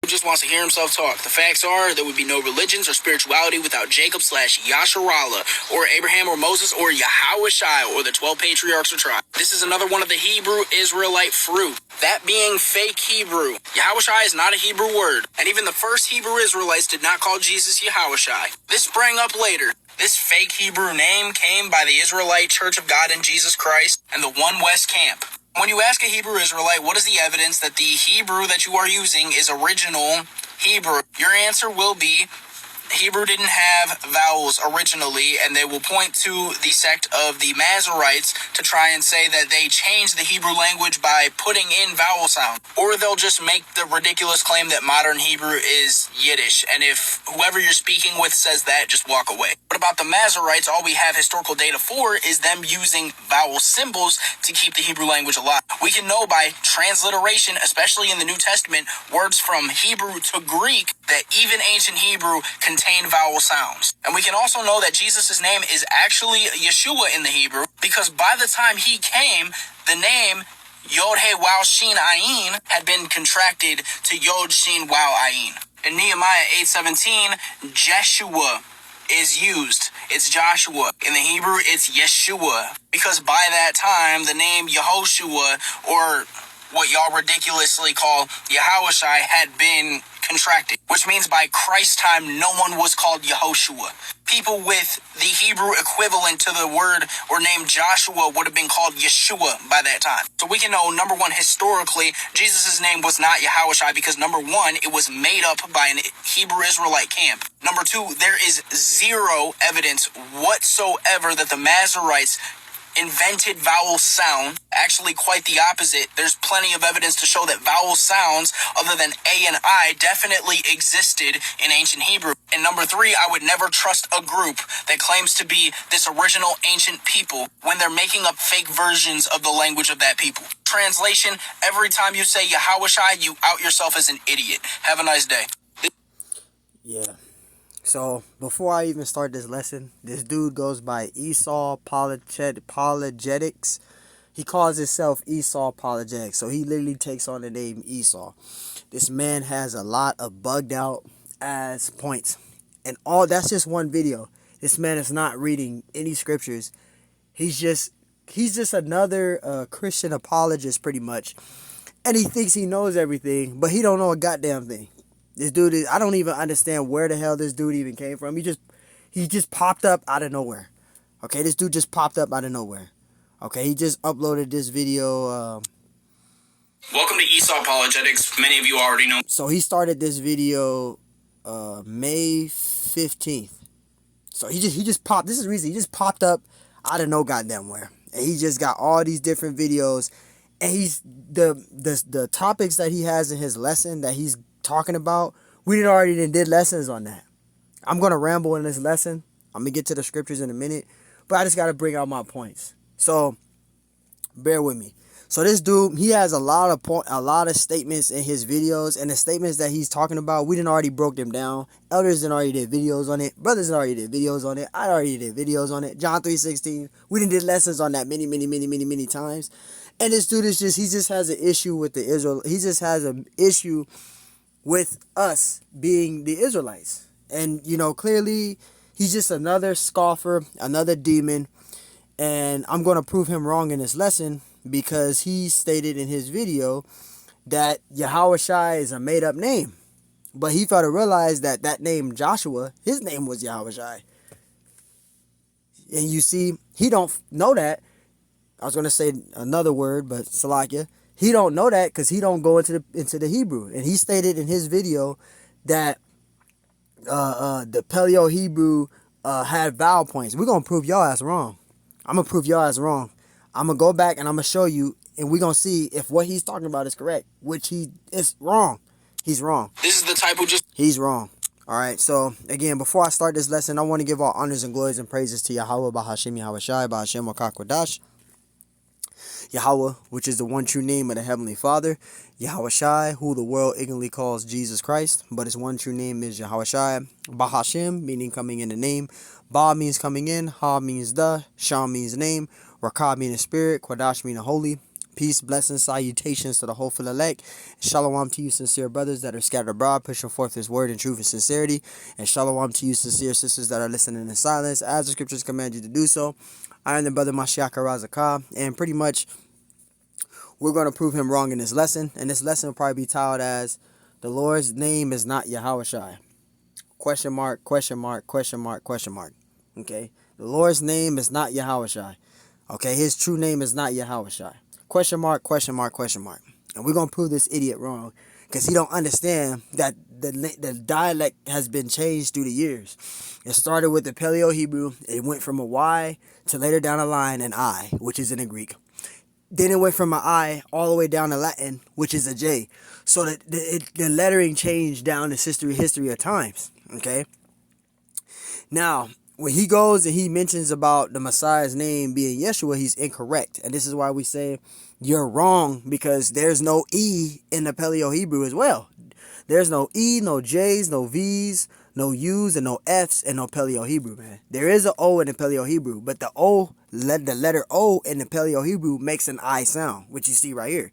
Who just wants to hear himself talk. The facts are, there would be no religions or spirituality without Jacob/Yasharallah, or Abraham or Moses or YAHAWASHI, or the 12 patriarchs or tribes. This is another one of the Hebrew Israelite fruit, that being fake Hebrew. YAHAWASHI is not a Hebrew word, and even the first Hebrew Israelites did not call Jesus YAHAWASHI. This sprang up later. This fake Hebrew name came by the Israelite Church of God in Jesus Christ and the One West camp. When you ask a Hebrew Israelite, what is the evidence that the Hebrew that you are using is original Hebrew? Your answer will be, Hebrew didn't have vowels originally, and they will point to the sect of the Masoretes to try and say that they changed the Hebrew language by putting in vowel sound. Or they'll just make the ridiculous claim that modern Hebrew is Yiddish, and if whoever you're speaking with says that, just walk away. What about the Masoretes? All we have historical data for is them using vowel symbols to keep the Hebrew language alive. We can know by transliteration, especially in the New Testament, words from Hebrew to Greek, that even ancient Hebrew contain vowel sounds. And we can also know that Jesus' name is actually Yeshua in the Hebrew, because by the time he came, the name Yod He Waw Shin Ayin had been contracted to Yod Shin Waw Ayin. In Nehemiah 8:17, Jeshua is used. It's Joshua. In the Hebrew, it's Yeshua. Because by that time, the name Yehoshua, or what y'all ridiculously call YAHAWASHI, had been contracted, which means by Christ's time, no one was called Yehoshua. People with the Hebrew equivalent to the word or name Joshua would have been called Yeshua by that time. So we can know, number one, historically, Jesus' name was not YAHAWASHI because, number one, it was made up by an Hebrew Israelite camp. Number two, there is zero evidence whatsoever that the Masoretes invented vowel sound. Actually, quite the opposite. There's plenty of evidence to show that vowel sounds other than A and I definitely existed in ancient Hebrew. And number three, I would never trust a group that claims to be this original ancient people when they're making up fake versions of the language of that people. Translation, every time you say YAHAWASHI, you out yourself as an idiot. Have a nice day. Yeah. So, before I even start this lesson, this dude goes by Esau Pologetics. He calls himself Esau Pologetics. So, he literally takes on the name Esau. This man has a lot of bugged out ass points. And all that's just one video. This man is not reading any scriptures. He's just another Christian apologist, pretty much. And he thinks he knows everything, but he don't know a goddamn thing. This dude is, I don't even understand where the hell this dude even came from. He just popped up out of nowhere. Okay, this dude just popped up out of nowhere. Okay, he just uploaded this video. Welcome to Esau Apologetics. Many of you already know. So he started this video May 15th. So he just popped. This is recent. He just popped up out of no goddamn where. And he just got all these different videos. And he's the topics that he has in his lesson that he's talking about, we did lessons on that. I'm gonna ramble in this lesson. I'm gonna get to the scriptures in a minute, but I just gotta bring out my points. So bear with me. So this dude, he has a lot of statements in his videos, and the statements that he's talking about, we already broke them down. Elders already did videos on it. Brothers already did videos on it. I already did videos on it. John 3:16. We did lessons on that many times. And this dude is he just has an issue with the Israel. He just has an issue with us being the Israelites. And, clearly, he's just another scoffer, another demon. And I'm going to prove him wrong in this lesson because he stated in his video that YAHAWASHI is a made-up name. But he failed to realize that name Joshua, his name was YAHAWASHI. And you see, he don't know that. I was going to say another word, but Salakia. He don't know that because he don't go into the Hebrew. And he stated in his video that the Paleo Hebrew had vowel points. We're going to prove y'all ass wrong. I'm going to prove y'all ass wrong. I'm going to go back and I'm going to show you, and we're going to see if what he's talking about is correct, which he is wrong. He's wrong. This is the type who just... He's wrong. All right, so again, before I start this lesson, I want to give all honors and glories and praises to Yahweh, Bahashim, YAHAWASHI, Bahashim, Wakakwadash. Yahweh, which is the one true name of the Heavenly Father. YAHAWASHI, who the world ignorantly calls Jesus Christ, but his one true name is YAHAWASHI. Bahashim, meaning coming in the name. Ba means coming in. Ha means the. Sham means name. Rakah meaning spirit. Quadash meaning holy. Peace, blessings, salutations to the hopeful elect. Shalom to you, sincere brothers that are scattered abroad, pushing forth His word in truth and sincerity. And shalom to you, sincere sisters that are listening in silence, as the scriptures command you to do so. I am the brother Mashiach Razakah, and pretty much we're going to prove him wrong in this lesson. And this lesson will probably be titled as "The Lord's Name is Not YAHAWASHI." Question mark, question mark, question mark, question mark. Okay, the Lord's name is not YAHAWASHI. Okay, His true name is not YAHAWASHI. Question mark, question mark, question mark. And we're going to prove this idiot wrong because he don't understand that the dialect has been changed through the years. It started with the Paleo-Hebrew. It went from a Y to later down the line an I, which is in the Greek. Then it went from an I all the way down to Latin, which is a J. So the lettering changed down the history of times. Okay. Now, when he goes and he mentions about the Messiah's name being Yeshua, he's incorrect. And this is why we say you're wrong, because there's no E in the Paleo-Hebrew as well. There's no E, no J's, no V's, no U's, and no F's in no Paleo-Hebrew, man. There is an O in the Paleo-Hebrew, but the letter O in the Paleo-Hebrew makes an I sound, which you see right here.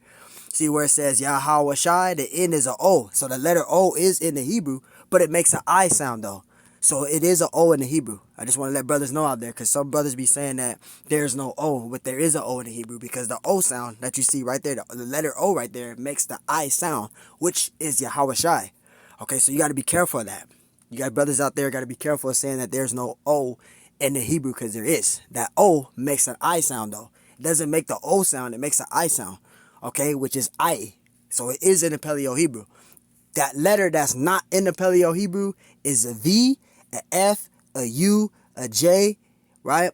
See where it says YAHAWASHI, the N is an O. So the letter O is in the Hebrew, but it makes an I sound though. So it is an O in the Hebrew. I just want to let brothers know out there, because some brothers be saying that there's no O, but there is an O in the Hebrew, because the O sound that you see right there, the letter O right there, makes the I sound, which is YAHAWASHI. Okay, so you got to be careful of that. You got brothers out there got to be careful of saying that there's no O in the Hebrew, because there is. That O makes an I sound though. It doesn't make the O sound, it makes an I sound. Okay, which is I. So it is in the Paleo-Hebrew. That letter that's not in the Paleo-Hebrew is a V, a F, a U, a J, right?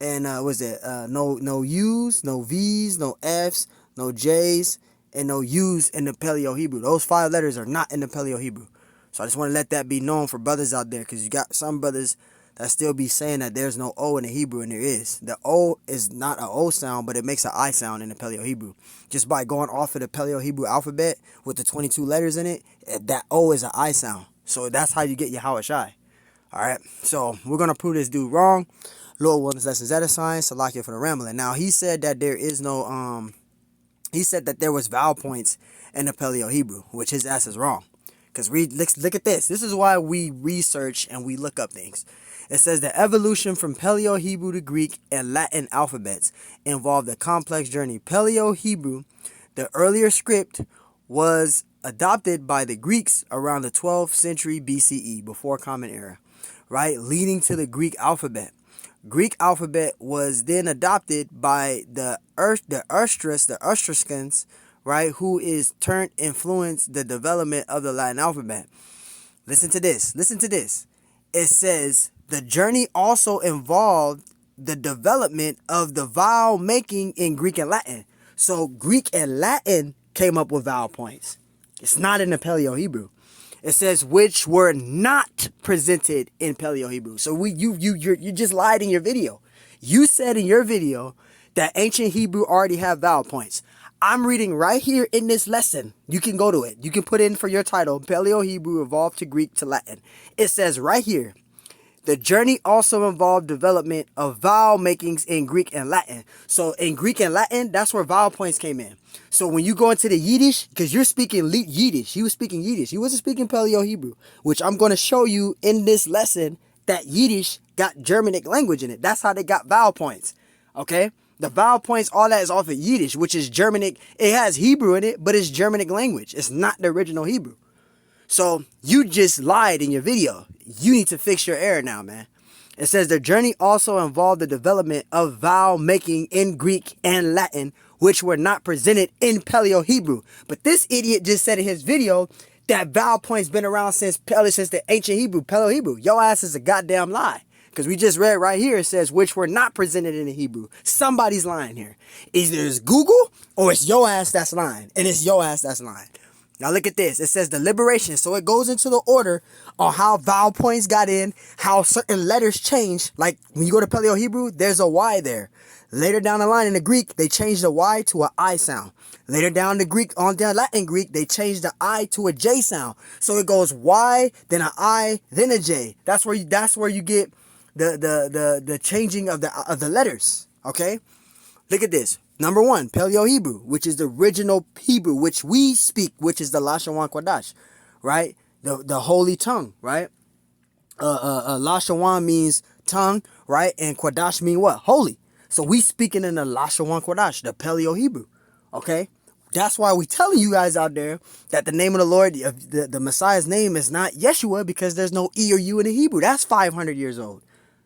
And no U's, no V's, no F's, no J's, and no U's in the Paleo-Hebrew. Those 5 letters are not in the Paleo-Hebrew. So I just want to let that be known for brothers out there, because you got some brothers that still be saying that there's no O in the Hebrew, and there is. The O is not an O sound, but it makes an I sound in the Paleo-Hebrew. Just by going off of the Paleo-Hebrew alphabet with the 22 letters in it, that O is an I sound. So that's how you get YAHAWASHI. Alright, so we're going to prove this dude wrong. Lord willing, lessons at a sign. Salakia for the rambling. Now, he said that there is no, he said that there was vowel points in the Paleo-Hebrew, which his ass is wrong. Because look at this. This is why we research and we look up things. It says the evolution from Paleo-Hebrew to Greek and Latin alphabets involved a complex journey. Paleo-Hebrew, the earlier script, was adopted by the Greeks around the 12th century BCE, before Common Era, right, leading to the Greek alphabet. Greek alphabet was then adopted by the Etruscans, right, who is turned influenced the development of the Latin alphabet. Listen to this. Listen to this. It says the journey also involved the development of the vowel making in Greek and Latin. So Greek and Latin came up with vowel points. It's not in the Paleo-Hebrew. It says which were not presented in Paleo-Hebrew. So you just lied in your video. You said in your video that ancient Hebrew already have vowel points. I'm reading right here in this lesson. You can go to it. You can put in for your title, Paleo-Hebrew evolved to Greek to Latin. It says right here, the journey also involved development of vowel makings in Greek and Latin. So in Greek and Latin, that's where vowel points came in. So when you go into the Yiddish, because you're speaking Yiddish, you was speaking Yiddish. You wasn't speaking Paleo-Hebrew, which I'm going to show you in this lesson that Yiddish got Germanic language in it. That's how they got vowel points. Okay? The vowel points, all that is off of Yiddish, which is Germanic. It has Hebrew in it, but it's Germanic language. It's not the original Hebrew. So you just lied in your video. You need to fix your error now, man. It says the journey also involved the development of vowel making in Greek and Latin, which were not presented in Paleo-Hebrew. But this idiot just said in his video that vowel points been around since the ancient Hebrew, Paleo-Hebrew. Your ass is a goddamn lie. Because we just read right here, it says which were not presented in the Hebrew. Somebody's lying here. Either it's Google or it's your ass that's lying. And it's your ass that's lying. Now look at this. It says deliberation. So it goes into the order on how vowel points got in, how certain letters change. Like when you go to Paleo-Hebrew, there's a Y there. Later down the line in the Greek, they changed the Y to an I sound. Later down the Greek, on down Latin Greek, they changed the I to a J sound. So it goes Y, then an I, then a J. That's where you get the changing of the letters. Okay? Look at this. Number one, Paleo-Hebrew, which is the original Hebrew, which we speak, which is the Lashawan Kodash, right? The holy tongue, right? Lashawan means tongue, right? And Kodash mean what? Holy. So we speaking in the Lashawan Kodash, the Paleo-Hebrew, okay? That's why we telling you guys out there that the name of the Lord, the Messiah's name is not Yeshua, because there's no E or U in the Hebrew. That's 500 years old.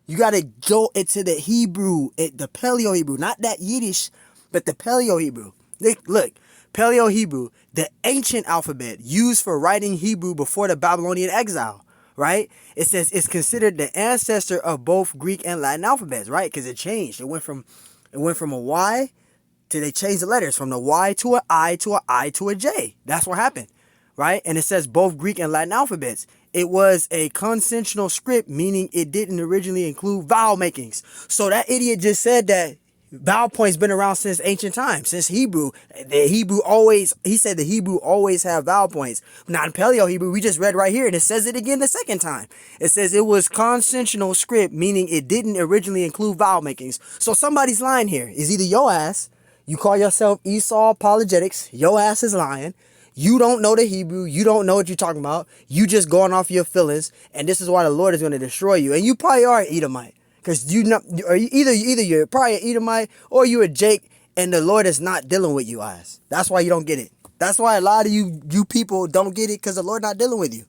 You got to go into the Hebrew, the Paleo-Hebrew, not that Yiddish, but the Paleo-Hebrew. Look, Paleo-Hebrew, the ancient alphabet used for writing Hebrew before the Babylonian exile, right? It says it's considered the ancestor of both Greek and Latin alphabets, right? Because it changed. It went from a Y to, they changed the letters from the Y to an I to an I to a J. That's what happened, right? And it says both Greek and Latin alphabets. It was a consonantal script, meaning it didn't originally include vowel makings. So that idiot just said that vowel points been around since ancient times, since Hebrew. He said the Hebrew always have vowel points. Not in Paleo-Hebrew, we just read right here, and it says it again the second time. It says it was consonantal script, meaning it didn't originally include vowel makings. So somebody's lying here. It's either your ass, you call yourself Esau Apologetics, your ass is lying. You don't know the Hebrew. You don't know what you're talking about. You just going off your feelings, and this is why the Lord is going to destroy you. And you probably are an Edomite, because you know, or either you're probably an Edomite or you a Jake, and the Lord is not dealing with you, guys. That's why you don't get it. That's why a lot of you people don't get it, because the Lord not dealing with you.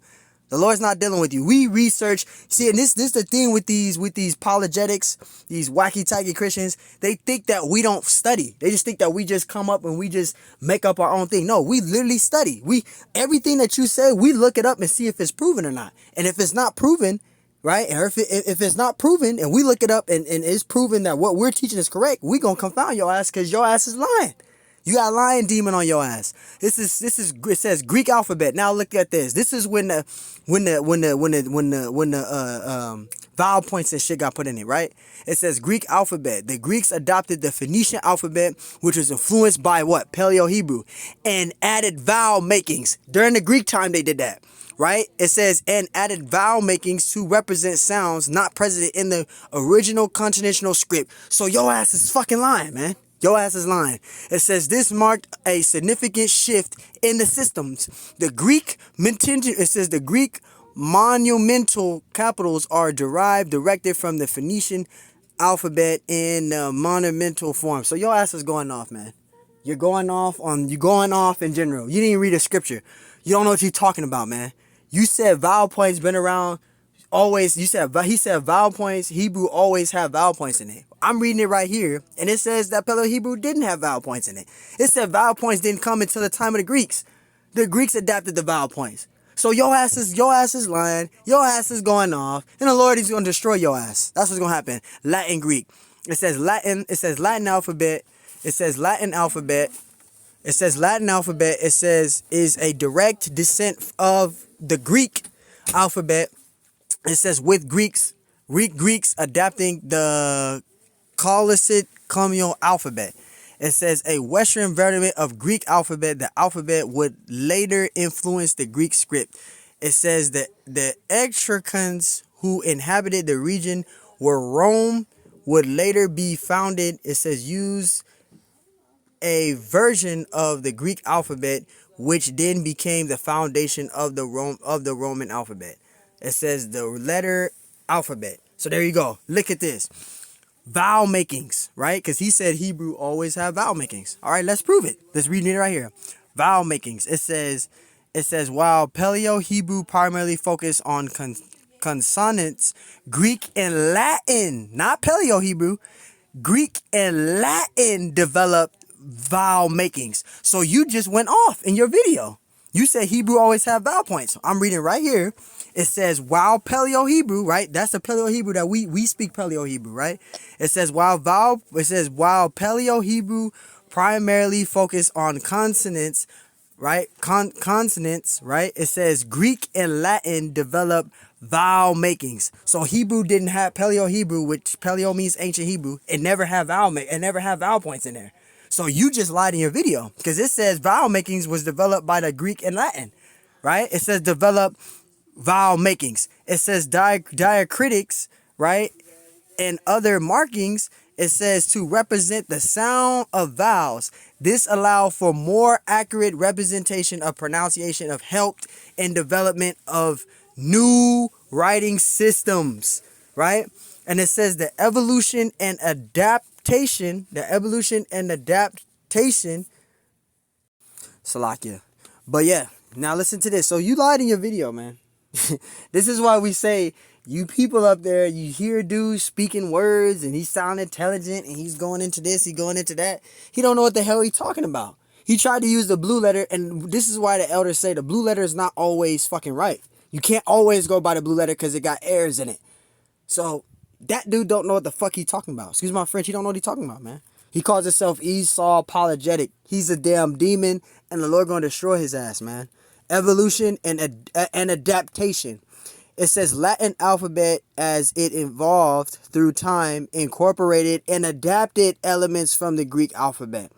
The Lord's not dealing with you. We research. See, and this the thing with these apologetics, these wacky-tacky Christians. They think that we don't study. They just think that we just come up and we just make up our own thing. No, we literally study. Everything that you say, we look it up and see if it's proven or not. And if it's not proven, right? Or if it's not proven, and we look it up and it's proven that what we're teaching is correct, we gonna confound your ass, because your ass is lying. You got a lying demon on your ass. This is it says Greek alphabet. Now look at this. This is when the vowel points and shit got put in it, right? It says Greek alphabet. The Greeks adopted the Phoenician alphabet, which was influenced by what? Paleo-Hebrew, and added vowel makings. During the Greek time they did that, right? It says, and added vowel makings to represent sounds not present in the original consonantal script. So your ass is fucking lying, man. Your ass is lying. It says this marked a significant shift in the systems. The Greek monumental capitals are derived directly from the Phoenician alphabet in monumental form. So your ass is going off, man. You're going off in general. You didn't read a scripture. You don't know what you're talking about, man. You said vowel points been around always. He said vowel points. Hebrew always have vowel points in it. I'm reading it right here, and it says that Paleo-Hebrew didn't have vowel points in it. It said vowel points didn't come until the time of the Greeks. The Greeks adapted the vowel points. So your ass is lying. Your ass is going off, and the Lord is going to destroy your ass. That's what's going to happen. Latin, Greek. It says Latin. It says Latin alphabet. It says Latin alphabet. It says Latin alphabet. It says is a direct descent of the Greek alphabet. It says with Greeks adapting the Colosset Communal alphabet. It says a Western variant of Greek alphabet. The alphabet would later influence the Greek script. It says that the Etruscans who inhabited the region where Rome would later be founded. It says use a version of the Greek alphabet, which then became the foundation of the Roman alphabet. It says the letter alphabet. So there you go. Look at this. Vowel makings, right? Because he said Hebrew always have vowel makings. All right, let's prove it. Let's read it right here. Vowel makings. It says while Paleo-Hebrew primarily focused on consonants, Greek and Latin, not Paleo-Hebrew, Greek and Latin developed vowel makings. So you just went off in your video. You said Hebrew always have vowel points. I'm reading right here. It says while Paleo-Hebrew, right? That's the Paleo-Hebrew that we speak Paleo-Hebrew, right? It says while Paleo-Hebrew primarily focused on consonants, right? Consonants, right? It says Greek and Latin developed vowel makings. So Hebrew didn't have Paleo-Hebrew, which Paleo means ancient Hebrew. It never had vowel points in there. So you just lied in your video, because it says vowel makings was developed by the Greek and Latin, right? It says develop vowel makings. It says diacritics, right? And other markings It says to represent the sound of vowels. This allows for more accurate representation of pronunciation of helped in development of new writing systems, right? And it says the evolution and adaptation, Salakia. But yeah, now listen to this. So you lied in your video, man. This is why we say, you people up there, you hear dudes speaking words and he sound intelligent and he's going into this, he's going into that. He don't know what the hell he's talking about. He tried to use the blue letter, and this is why the elders say the blue letter is not always fucking right. You can't always go by the blue letter because it got errors in it. So that dude don't know what the fuck he talking about. Excuse my French, he don't know what he talking about, man. He calls himself Esau Apologetic. He's a damn demon, and the Lord gonna destroy his ass, man. Evolution and adaptation. It says Latin alphabet as it evolved through time, incorporated and adapted elements from the Greek alphabet,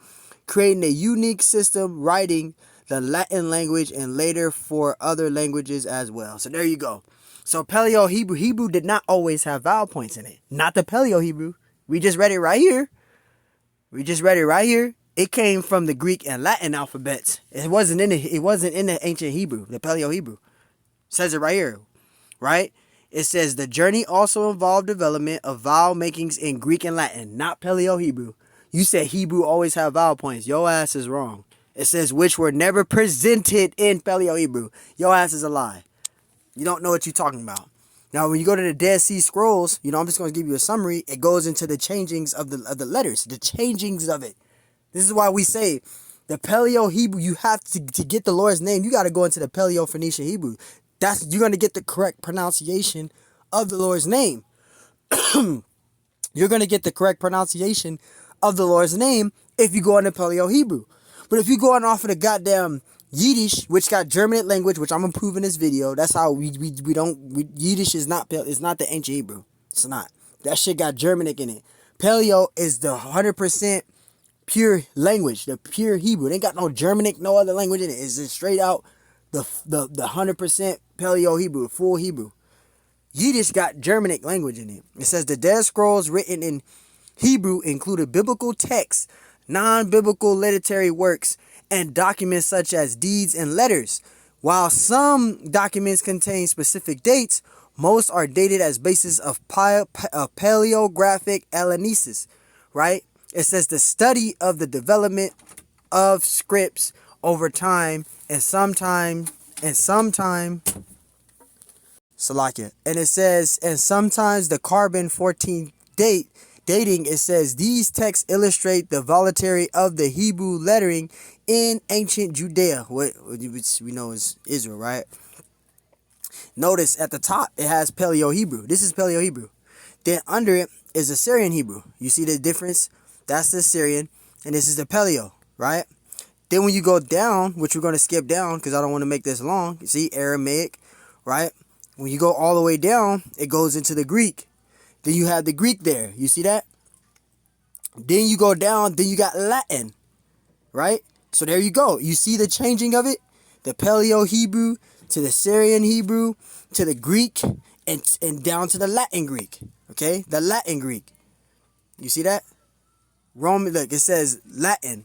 creating a unique system writing the Latin language and later for other languages as well. So there you go. So Paleo-Hebrew did not always have vowel points in it. Not the Paleo-Hebrew. We just read it right here. It came from the Greek and Latin alphabets. It wasn't in the ancient Hebrew, the Paleo-Hebrew. It says it right here. Right? It says the journey also involved development of vowel makings in Greek and Latin, not Paleo-Hebrew. You said Hebrew always have vowel points. Your ass is wrong. It says which were never presented in Paleo-Hebrew. Your ass is a lie. You don't know what you're talking about. Now, when you go to the Dead Sea Scrolls, I'm just going to give you a summary. It goes into the changings of the letters, the changings of it. This is why we say the Paleo-Hebrew, you have to get the Lord's name. You got to go into the Paleo-Phoenician Hebrew. You're going to get the correct pronunciation of the Lord's name. You're going to get the correct pronunciation of the Lord's name if you go into Paleo-Hebrew. But if you go on off of the goddamn Yiddish, which got Germanic language, which I'm gonna prove in this video, that's how Yiddish is not the ancient Hebrew. It's not. That shit got Germanic in it. Paleo is the 100% pure language, the pure Hebrew. It ain't got no Germanic, no other language in it. It's just straight out the 100% Paleo Hebrew, full Hebrew. Yiddish got Germanic language in it. It says the Dead Scrolls written in Hebrew included biblical texts, non-biblical literary works, and documents such as deeds and letters. While some documents contain specific dates, most are dated as basis of paleographic analysis, right? It says the study of the development of scripts over time and sometime Salakia. And it says, and sometimes the carbon 14 dating, it says these texts illustrate the volatility of the Hebrew lettering in ancient Judea, which we know is Israel, right? Notice at the top it has Paleo-Hebrew. This is Paleo-Hebrew. Then under it is Assyrian Hebrew. You see the difference? That's the Assyrian, and this is the Paleo, right? Then when you go down, which we're going to skip down because I don't want to make this long, you see Aramaic, right? When you go all the way down, it goes into the Greek. Then you have the Greek there. You see that? Then you go down, then you got Latin, right? So there you go. You see the changing of it? The Paleo-Hebrew to the Syrian Hebrew to the Greek and down to the Latin Greek, okay? The Latin Greek. You see that? Roman, look, it says Latin.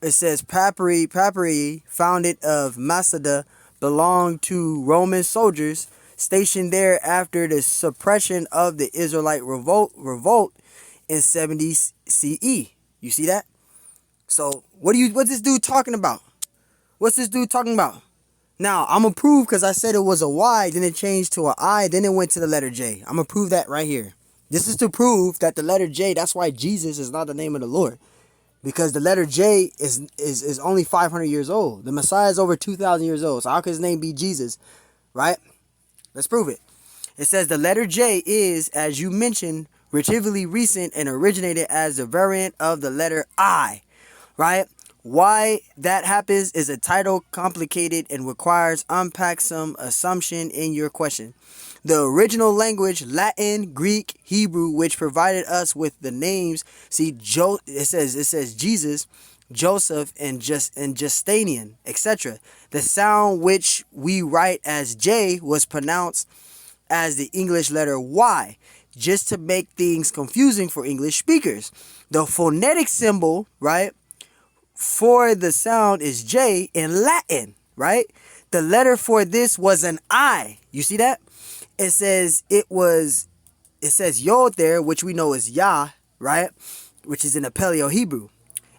It says Papyri, founded of Masada, belonged to Roman soldiers stationed there after the suppression of the Israelite revolt in 70 CE. You see that? So what's this dude talking about? What's this dude talking about? Now, I'm going to prove because I said it was a Y, then it changed to an I, then it went to the letter J. I'm going to prove that right here. This is to prove that the letter J, that's why Jesus is not the name of the Lord. Because the letter J is only 500 years old. The Messiah is over 2,000 years old. So how could his name be Jesus? Right? Let's prove it. It says the letter J is, as you mentioned, relatively recent and originated as a variant of the letter I. Right? Why that happens is a title complicated and requires unpack some assumption in your question. The original language, Latin, Greek, Hebrew, which provided us with the names, see, it says Jesus, Joseph, and Justinian, etc. The sound which we write as J was pronounced as the English letter Y. just to make things confusing for English speakers. The phonetic symbol, right, for the sound is J in Latin, right? The letter for this was an I. You see that? It says Yod there, which we know is Yah, right? Which is in the Paleo Hebrew.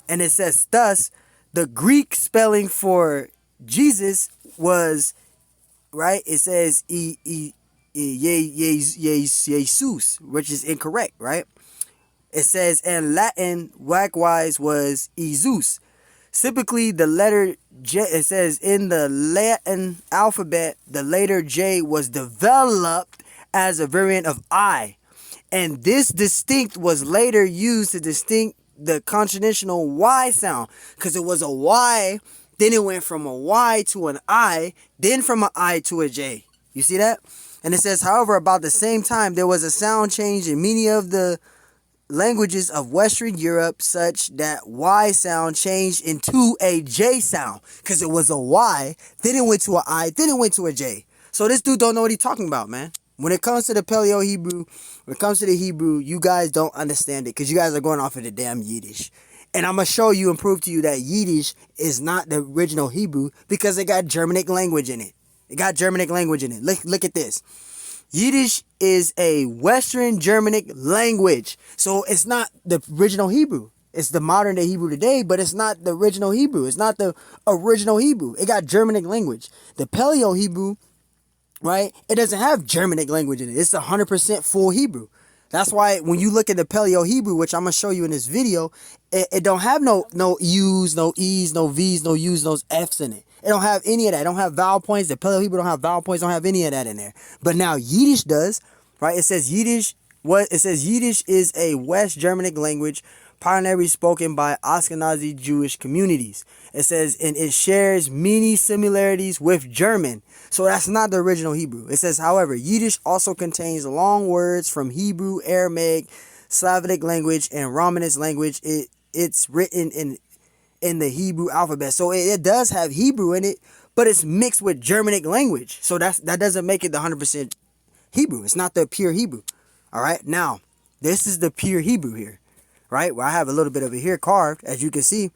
And it says thus, the Greek spelling for Jesus was, right? It says Jesus, which is incorrect, right? It says in Latin, likewise, was Jesus. Typically, the letter J, it says in the Latin alphabet, the letter J was developed as a variant of I. And this distinct was later used to distinct the consonantal Y sound. Because it was a Y, then it went from a Y to an I, then from an I to a J. You see that? And it says, however, about the same time, there was a sound change in many of the languages of Western Europe such that Y sound changed into a J sound. Because it was a Y, then it went to an I, then it went to a J. So this dude don't know what he's talking about, man. When it comes to the Paleo Hebrew, when it comes to the Hebrew, you guys don't understand it because you guys are going off of the damn Yiddish. And I'm going to show you and prove to you that Yiddish is not the original Hebrew because it got Germanic language in it. It got Germanic language in it. Look at this. Yiddish is a Western Germanic language. So it's not the original Hebrew. It's the modern day Hebrew today, but it's not the original Hebrew. It's not the original Hebrew. It got Germanic language. The Paleo Hebrew, right? It doesn't have Germanic language in it. It's 100% full Hebrew. That's why when you look at the Paleo Hebrew, which I'm going to show you in this video, it don't have no U's, no E's, no V's, no U's, no F's in it. It don't have any of that. It don't have vowel points. The Paleo Hebrew don't have vowel points. Don't have any of that in there. But now Yiddish does, right? It says Yiddish is a West Germanic language primarily spoken by Ashkenazi Jewish communities. It says, and it shares many similarities with German. So that's not the original Hebrew. It says, however, Yiddish also contains long words from Hebrew, Aramaic, Slavic language, and Romanist language. It's written in the Hebrew alphabet. So it does have Hebrew in it, but it's mixed with Germanic language. So that doesn't make it the 100% Hebrew. It's not the pure Hebrew. All right. Now, this is the pure Hebrew here, right? Well, I have a little bit of it here carved, as you can see.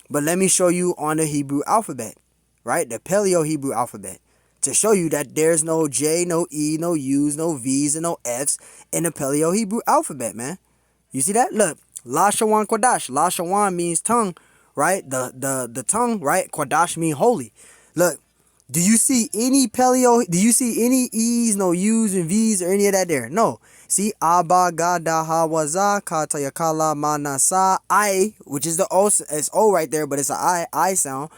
But let me show you on the Hebrew alphabet, right? The Paleo Hebrew alphabet. To show you that there's no J, no E, no U's, no V's, and no F's in the Paleo Hebrew alphabet, man. You see that? Look, La Shawan Kodash. La Shawan means tongue, right? The tongue, right? Kodash means holy. Look, do you see any Paleo? Do you see any E's, no U's, and V's, or any of that there? No. See, Abba, Gada, Hawaza, Kata, Yakala, Manasa, I, which is the O, it's O right there, but it's an I sound.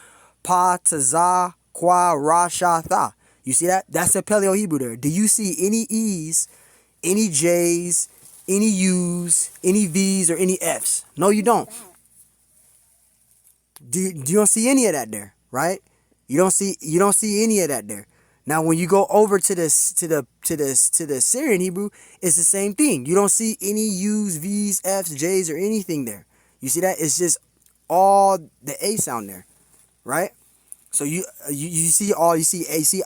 Pa, Taza, Kwa, Ra, Sha, Tha. You see that? That's the Paleo Hebrew there. Do you see any E's, any J's, any U's, any V's, or any F's? No, you don't. You don't see any of that there, right? You don't see any of that there. Now, when you go over to the Syrian Hebrew, it's the same thing. You don't see any U's, V's, F's, J's, or anything there. You see that? It's just all the A sound there, right? So you see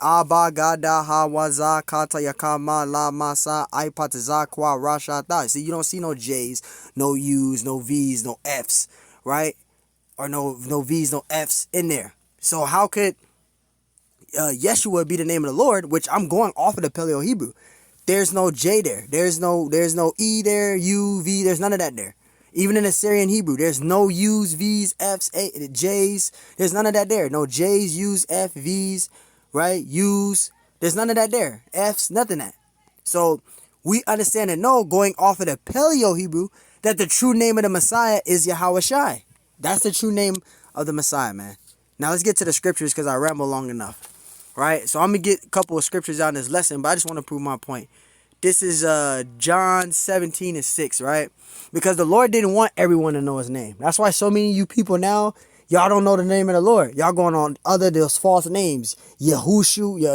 Abba, Gada, Hawaza, Kata, Yakama, La, Masa, Aipataza, Kwa, Rasha, Tha. See, you don't see no J's, no U's, no V's, no F's, right? Or no V's, no F's in there. So how could Yeshua be the name of the Lord, which I'm going off of the Paleo Hebrew? There's no J there. There's no E there, U, V. There's none of that there. Even in the Syrian Hebrew, there's no U's, V's, F's, J's. There's none of that there. No J's, U's, F, V's, right? U's. There's none of that there. F's, nothing that. So we understand and know, going off of the Paleo Hebrew, that the true name of the Messiah is YAHAWASHI. That's the true name of the Messiah, man. Now let's get to the scriptures because I ramble long enough, right? So I'm going to get a couple of scriptures out in this lesson, but I just want to prove my point. This is John 17:6, right? Because the Lord didn't want everyone to know his name. That's why so many of you people now, y'all don't know the name of the Lord. Y'all going on those false names. Yeshua,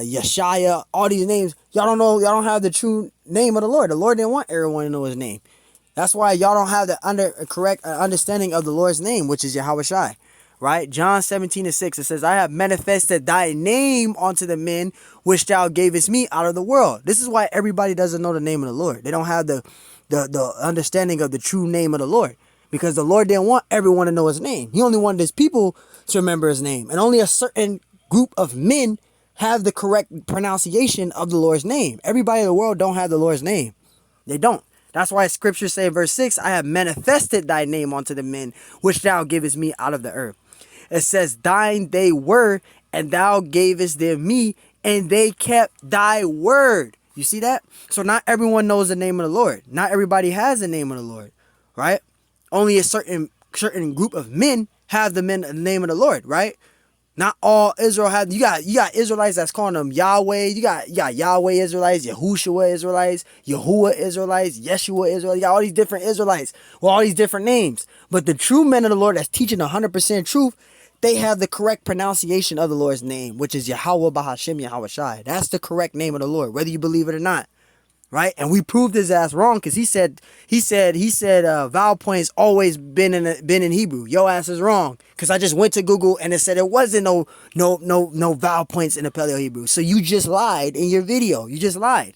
Yeshaya, all these names. Y'all don't know, y'all don't have the true name of the Lord. The Lord didn't want everyone to know his name. That's why y'all don't have the correct understanding of the Lord's name, which is YAHAWASHI, right? John 17:6, it says, I have manifested thy name unto the men which thou gavest me out of the world. This is why everybody doesn't know the name of the Lord. They don't have the understanding of the true name of the Lord, because the Lord didn't want everyone to know his name. He only wanted his people to remember his name, and only a certain group of men have the correct pronunciation of the Lord's name. Everybody in the world don't have the Lord's name. They don't. That's why scripture say in verse 6, I have manifested thy name unto the men which thou givest me out of the earth. It says, thine they were, and thou gavest them me, and they kept thy word. You see that? So not everyone knows the name of the Lord. Not everybody has the name of the Lord, right? Only a certain group of men have the name of the Lord, right? Not all Israel have. You got Israelites that's calling them Yahweh. You got Yahweh Israelites, Yahushua Israelites, Yahuwah Israelites, Yeshua Israelites. You got all these different Israelites with all these different names. But the true men of the Lord that's teaching 100% truth, they have the correct pronunciation of the Lord's name, which is YAHAWASHI. That's the correct name of the Lord, whether you believe it or not. Right? And we proved his ass wrong, because he said vowel points always been in Hebrew. Your ass is wrong, because I just went to Google and it said it wasn't no vowel points in the Paleo Hebrew. So you just lied in your video. You just lied.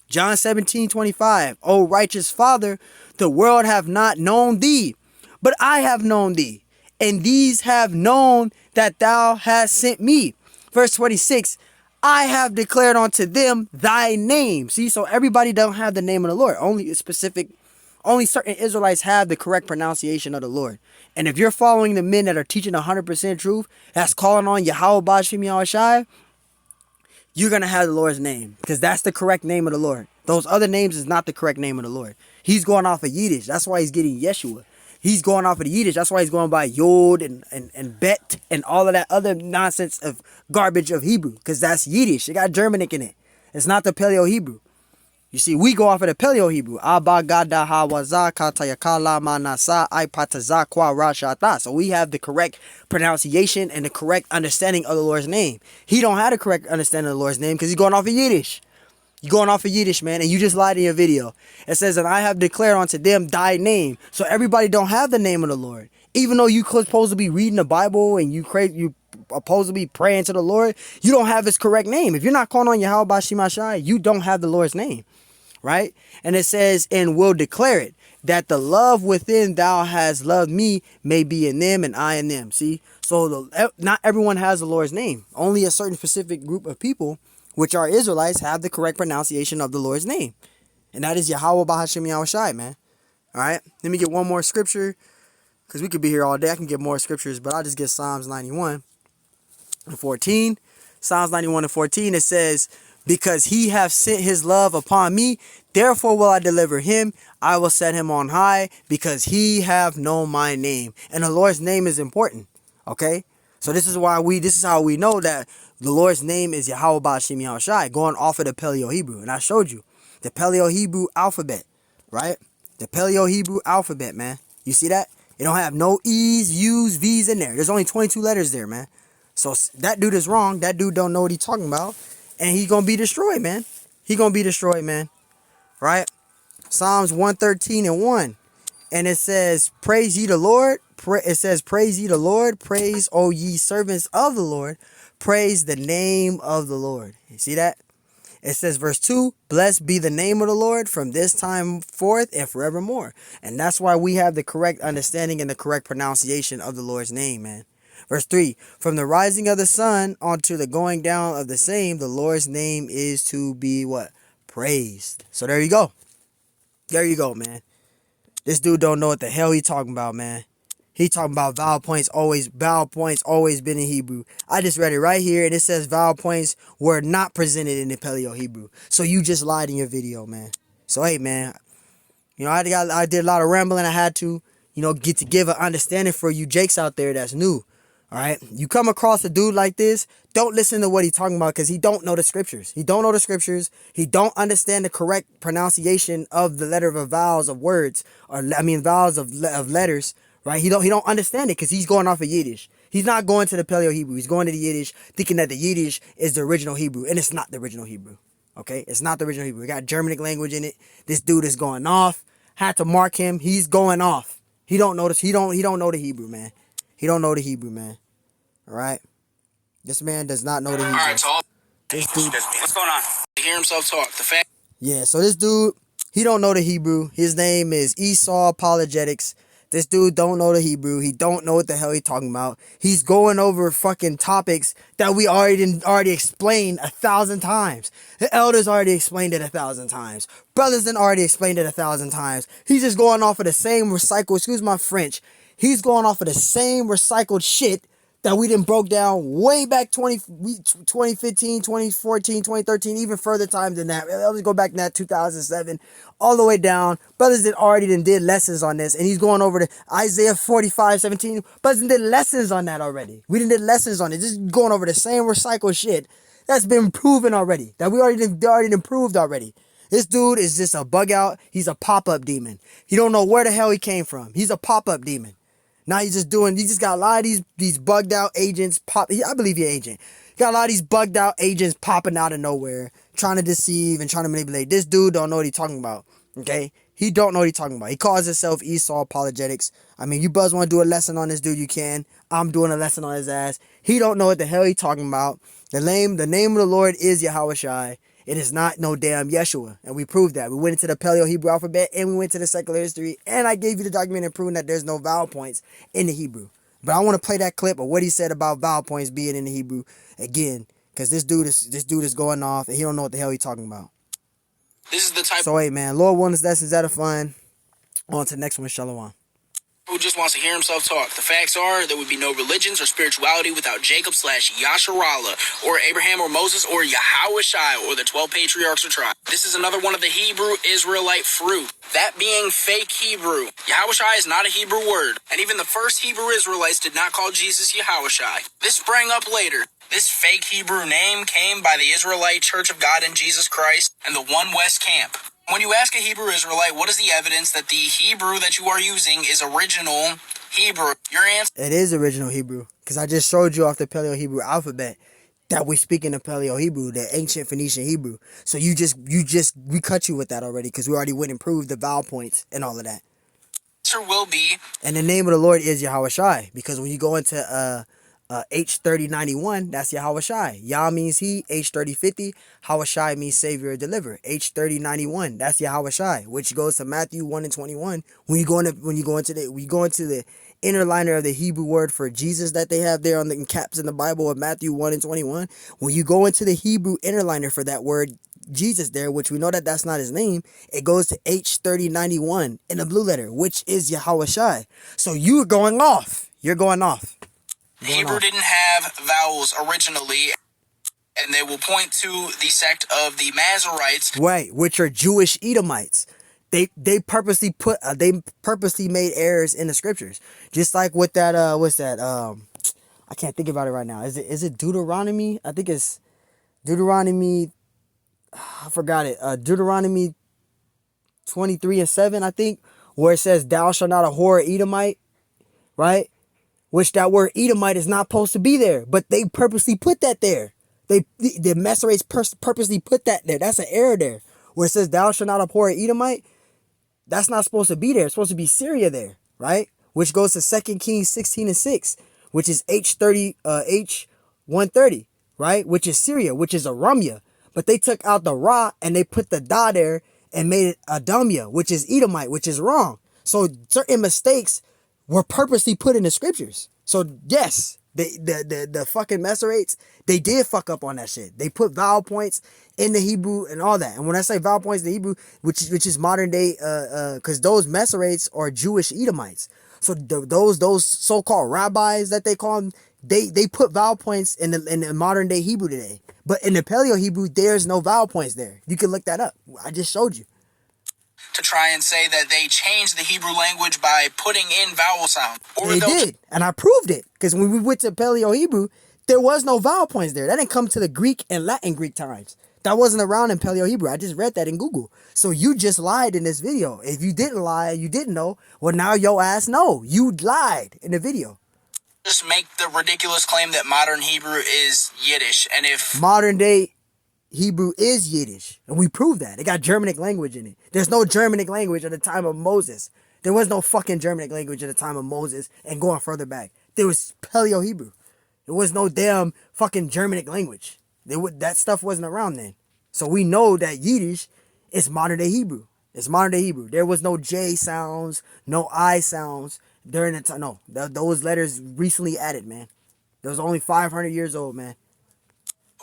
John 17:25. O righteous Father, the world have not known thee, but I have known thee, and these have known that thou hast sent me. Verse 26. I have declared unto them thy name. See, so everybody don't have the name of the Lord. Only certain Israelites have the correct pronunciation of the Lord. And if you're following the men that are teaching 100% truth, that's calling on YAHAWASHI, you're going to have the Lord's name, because that's the correct name of the Lord. Those other names is not the correct name of the Lord. He's going off of Yiddish. That's why he's getting Yeshua. He's going off of the Yiddish. That's why he's going by Yod and Bet and all of that other nonsense of garbage of Hebrew, because that's Yiddish. It got Germanic in it. It's not the Paleo Hebrew. You see, we go off of the Paleo Hebrew. So we have the correct pronunciation and the correct understanding of the Lord's name. He don't have the correct understanding of the Lord's name, because he's going off of Yiddish. You're going off of Yiddish, man, and you just lied in your video. It says, and I have declared unto them thy name. So everybody don't have the name of the Lord. Even though you supposed to be reading the Bible and you supposed to be praying to the Lord, you don't have his correct name. If you're not calling on YAHAWASHI, you don't have the Lord's name, right? And it says, and will declare it, that the love within thou hast loved me may be in them and I in them. See? So not everyone has the Lord's name. Only a certain specific group of people, which are Israelites, have the correct pronunciation of the Lord's name. And that is YAHAWASHI, man. All right. Let me get one more scripture, because we could be here all day. I can get more scriptures, but I'll just get Psalms 91 and 14. Psalms 91 and 14, it says, because he hath sent his love upon me, therefore will I deliver him. I will set him on high, because he hath known my name. And the Lord's name is important. Okay. So this is how we know that the Lord's name is YAHAWASHI, going off of the Paleo Hebrew. And I showed you the Paleo Hebrew alphabet, right? The Paleo Hebrew alphabet, man. You see that? It don't have no E's, U's, V's in there. There's only 22 letters there, man. So that dude is wrong. That dude don't know what he's talking about. And he's going to be destroyed, man. He's going to be destroyed, man. Right? Psalms 113 and 1. And it says, praise ye the Lord. It says, praise ye the Lord. Praise, O ye servants of the Lord. Praise the name of the Lord. You see that? It says, verse 2, blessed be the name of the Lord from this time forth and forevermore. And that's why we have the correct understanding and the correct pronunciation of the Lord's name, man. Verse 3, from the rising of the sun unto the going down of the same, the Lord's name is to be what? Praised. So there you go. There you go, man. This dude don't know what the hell he talking about, man. He talking about vowel points always been in Hebrew. I just read it right here, and it says vowel points were not presented in the Paleo Hebrew. So you just lied in your video, man. So hey, man, you know, I did a lot of rambling. I had to, you know, give an understanding for you Jakes out there that's new. All right, you come across a dude like this, don't listen to what he's talking about, because he don't know the scriptures. He don't know the scriptures. He don't understand the correct pronunciation of the letter of vowels of words, or I mean vowels of letters. Right? He don't understand it, because he's going off of Yiddish. He's not going to the Paleo Hebrew. He's going to the Yiddish, thinking that the Yiddish is the original Hebrew, and it's not the original Hebrew. Okay, it's not the original Hebrew. It got Germanic language in it. This dude is going off. Had to mark him. He's going off. He don't know this. He don't know the Hebrew, man. He don't know the Hebrew, man. All right? This man does not know the Hebrew. All right, so this dude, what's going on? To hear himself talk. The fact. Yeah, so this dude, he don't know the Hebrew. His name is Esau Apologetics. This dude don't know the Hebrew. He don't know what the hell he talking about. He's going over fucking topics that we already explained 1,000 times. The elders already explained it 1,000 times. Brothers then already explained it 1,000 times. He's just going off of the same recycled, excuse my French. He's going off of the same recycled shit that we done broke down way back 2015, 2014, 2013, even further times than that. Let's go back to that 2007, all the way down. Brothers that already did lessons on this, and he's going over to Isaiah 45:17. Brothers did lessons on that already. We did lessons on it, just going over the same recycled shit that's been proven already, that we already improved already. This dude is just a bug out. He's a pop-up demon. He don't know where the hell he came from. He's a pop-up demon. Now he just got a lot of these bugged out agents I believe he's an agent. He got a lot of these bugged out agents popping out of nowhere, trying to deceive and trying to manipulate. This dude don't know what he's talking about. Okay? He don't know what he's talking about. He calls himself Esau Apologetics. I mean, you buzz want to do a lesson on this dude, you can. I'm doing a lesson on his ass. He don't know what the hell he's talking about. The name of the Lord is YAHAWASHI. It is not no damn Yeshua. And we proved that. We went into the Paleo-Hebrew alphabet and we went to the secular history. And I gave you the document and proving that there's no vowel points in the Hebrew. But I want to play that clip of what he said about vowel points being in the Hebrew again. Because this dude is going off and he don't know what the hell he's talking about. This is the type. So hey man, Lord willing, this lessons that are fun. On to the next one, Shalom. Who just wants to hear himself talk. The facts are there would be no religions or spirituality without Jacob/Yasharallah or Abraham or Moses or YAHAWASHI or the 12 patriarchs or tribes. This is another one of the Hebrew Israelite fruit. That being fake Hebrew. YAHAWASHI is not a Hebrew word. And even the first Hebrew Israelites did not call Jesus YAHAWASHI. This sprang up later. This fake Hebrew name came by the Israelite Church of God in Jesus Christ and the One West Camp. When you ask a Hebrew Israelite, what is the evidence that the Hebrew that you are using is original Hebrew? Your answer? It is original Hebrew. Because I just showed you off the Paleo-Hebrew alphabet that we speak in the Paleo-Hebrew, the ancient Phoenician Hebrew. So we cut you with that already because we already went and proved the vowel points and all of that. Answer will be. And the name of the Lord is YAHAWASHI. Because when you go into H3091, that's YAHAWASHI. Yah means he, H3050, Hawashai means savior or deliverer. H3091, that's YAHAWASHI, which goes to Matthew 1:21. When you go into the inner liner of the Hebrew word for Jesus that they have there on the caps in the Bible of Matthew 1:21, when you go into the Hebrew inner liner for that word Jesus there, which we know that that's not his name, it goes to H3091 in the blue letter, which is YAHAWASHI. So you're going off. Hebrew didn't have vowels originally, and they will point to the sect of the Masoretes. Right, which are Jewish Edomites. They purposely made errors in the scriptures. Just like with that I can't think about it right now. Is it Deuteronomy? I think it's Deuteronomy. I forgot it. Deuteronomy 23:7, I think, where it says, "Thou shalt not abhor Edomite," right? Which that word Edomite is not supposed to be there, but they purposely put that there. The Masoretes purposely put that there. That's an error there. Where it says, "Thou shalt not abhor Edomite," that's not supposed to be there. It's supposed to be Syria there, right? Which goes to 2 Kings 16:6, which is H130, right? Which is Syria, which is Aramia. But they took out the Ra and they put the Da there and made it Adamia, which is Edomite, which is wrong. So certain mistakes were purposely put in the scriptures. So yes, the fucking Masoretes, they did fuck up on that shit. They put vowel points in the Hebrew and all that. And when I say vowel points in the Hebrew, which is modern day, because those Masoretes are Jewish Edomites. So those so-called rabbis that they call them, they put vowel points in the modern day Hebrew today. But in the Paleo Hebrew, there's no vowel points there. You can look that up. I just showed you. To try and say that they changed the Hebrew language by putting in vowel sound. They did, and I proved it. Because when we went to Paleo Hebrew, there was no vowel points there. That didn't come to the Greek and Latin Greek times. That wasn't around in Paleo Hebrew. I just read that in Google. So you just lied in this video. If you didn't lie, you didn't know, well, now your ass know. You lied in the video. Just make the ridiculous claim that modern Hebrew is Yiddish. And if modern day Hebrew is Yiddish, and we proved that. It got Germanic language in it. There's no Germanic language at the time of Moses. There was no fucking Germanic language at the time of Moses and going further back. There was Paleo-Hebrew. There was no damn fucking Germanic language. That stuff wasn't around then. So we know that Yiddish is modern day Hebrew. It's modern day Hebrew. There was no J sounds, no I sounds during the time. No, those letters recently added, man. Those only 500 years old, man.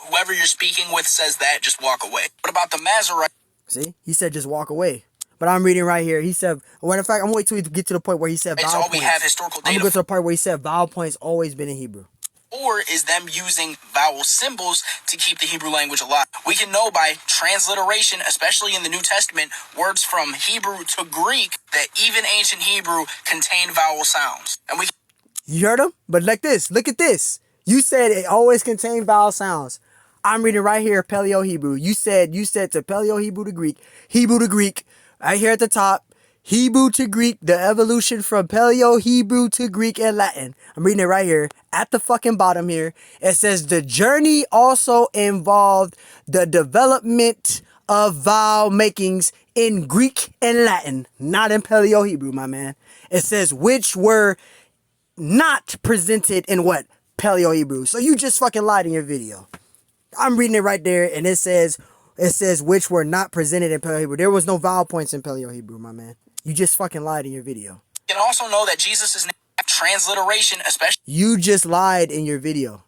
Whoever you're speaking with says that, just walk away. What about the Masoretes? See, he said just walk away. But I'm reading right here. He said, well, in fact, I'm waiting till we get to the point where he said vowel all points. we have historical data. I'm going to go to the part where he said vowel points always been in Hebrew. Or is them using vowel symbols to keep the Hebrew language alive? We can know by transliteration, especially in the New Testament, words from Hebrew to Greek, that even ancient Hebrew contain vowel sounds. And we. You heard him? But like this, look at this. You said it always contained vowel sounds. I'm reading right here, Paleo-Hebrew. You said to Paleo-Hebrew to Greek, Hebrew to Greek, right here at the top, Hebrew to Greek, the evolution from Paleo-Hebrew to Greek and Latin. I'm reading it right here at the fucking bottom here. It says the journey also involved the development of vowel makings in Greek and Latin, not in Paleo-Hebrew, my man. It says which were not presented in what? Paleo-Hebrew. So you just fucking lied in your video. I'm reading it right there, and it says which were not presented in Paleo-Hebrew. There was no vowel points in Paleo-Hebrew, my man. You just fucking lied in your video. You can also know that Jesus' name, transliteration, especially. You just lied in your video.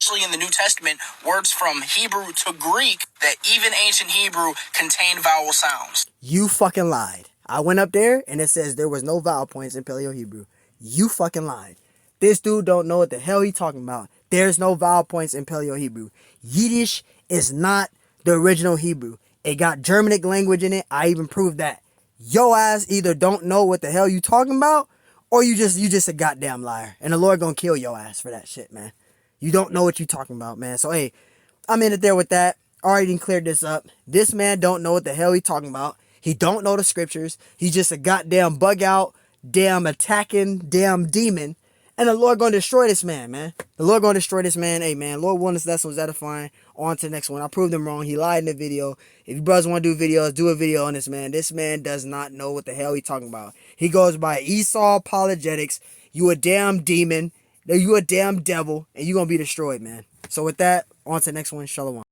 Especially in the New Testament, words from Hebrew to Greek, that even ancient Hebrew contain vowel sounds. You fucking lied. I went up there, and it says there was no vowel points in Paleo-Hebrew. You fucking lied. This dude don't know what the hell he talking about. There's no vowel points in Paleo-Hebrew. Yiddish is not the original Hebrew. It got Germanic language in it. I even proved that. Yo ass either don't know what the hell you talking about, or you just a goddamn liar. And the Lord gonna kill your ass for that shit, man. You don't know what you talking about, man. So hey, I'm in it there with that. Already cleared this up. This man don't know what the hell he talking about. He don't know the scriptures. He's just a goddamn bug out, damn attacking, damn demon. And the Lord gonna destroy this man, man. The Lord gonna destroy this man. Hey, man, Lord won this lesson was edifying. On to the next one. I proved him wrong. He lied in the video. If you brothers want to do videos, do a video on this man. This man does not know what the hell he talking about. He goes by Esau Pologetics. You a damn demon. You a damn devil. And you gonna be destroyed, man. So with that, on to the next one. Shalom.